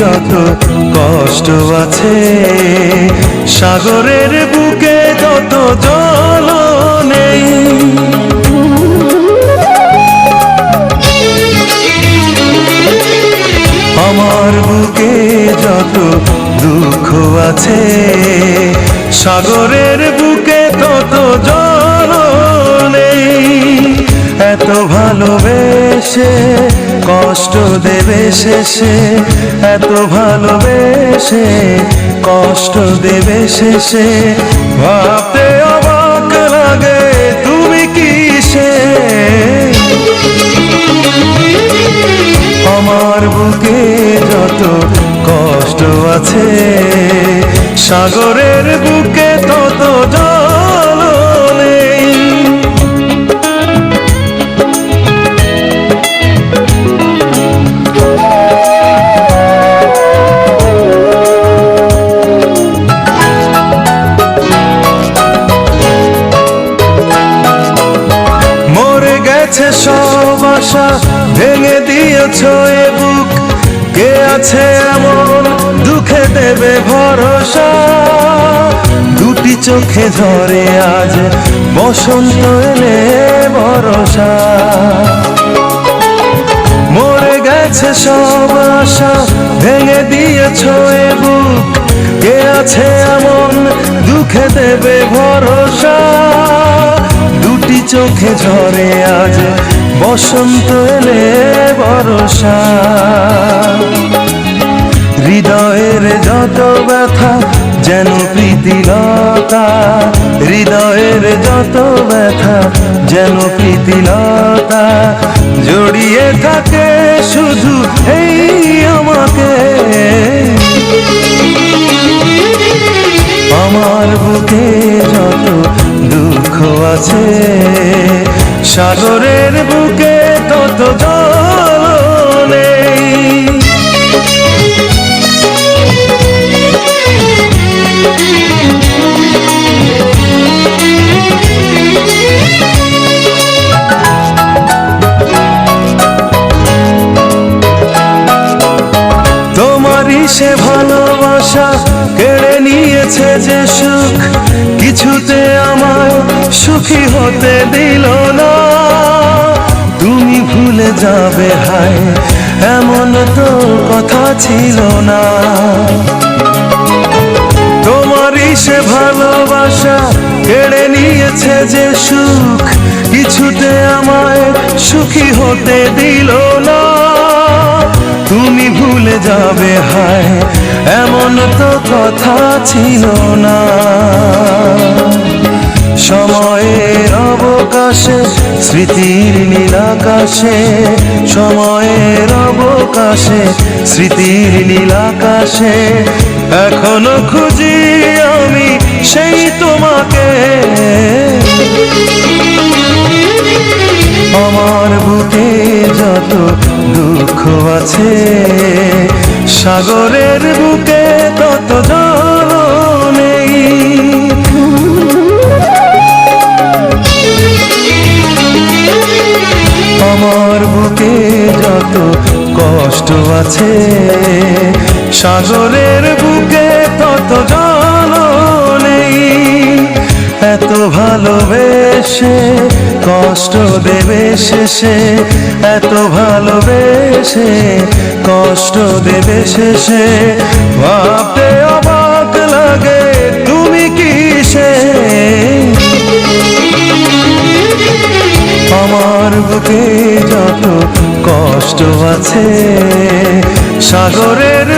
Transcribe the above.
যত কষ্ট আছে, সাগরের বুকে তত জল নেই। আমার বুকে যত দুঃখ আছে, সাগরের বুকে তত জল নেই। এত ভালোবেসে কষ্ট দেবে শেষে, এত ভালোবেসে কষ্ট দেবে শেষে, ভাবতে অবাক লাগে তুমি কিসে। আমার বুকে যত কষ্ট আছে, সাগরের বুকে তত জল নেই। মরে গেছে সব আশা, ভেঙে দিয়েছ এ বুক, কে আছে এমন দুঃখে দেবে ভরসা। দুটি চোখে ঝরে আজ বসন্ত এলে বরষা। মরে গেছে সব আশা, ভেঙে দিয়েছ এ বুক, কে আছে এমন দুঃখে দেবে ভরসা। দুটি চোখে ঝরে আজ বসন্ত এলে বরষা। হৃদয়ের যত ব্যথা যেন প্রীতিলতা, হৃদয়ের যত ব্যথা যেন প্রীতিলতা, জড়িয়ে থাকে শুধু এই আমাকে। আমার বুকে যত দুঃখ আছে, সাগরের বুকে তত জল নেই। তোমারই সে ভালোবাসা কেড়ে নিয়েছে যে সুখ, কিছুতে আমায় সুখী হতে দিল না। তুমি ভুলে যাবে হায় এমন তো কথা ছিল না। তোমারই সে ভালোবাসা কেড়ে নিয়েছে যে সুখ, কিছুতে আমায় সুখী হতে দিল না। তুমি ভুলে যাবে হায় এমন তো কথা ছিল না। সময়ের অবকাশে স্মৃতির নীলাকাশে, সময়ের অবকাশে স্মৃতির নীলাকাশে, এখনো খুঁজি আমি সেই তোমাকে। আমার বুকে যত দুঃখ আছে, সাগরের বুকে তত জল নেই। আমার বুকে যত কষ্ট আছে, সাগরের বুকে তত জল নেই। এত ভালোবেসে কষ্ট দেবে শেষে, এত ভালোবেসে কষ্ট দেবে শেষে, ভাবতে অবাক লাগে তুমি কিসে। আমার বুকে যত কষ্ট আছে, সাগরের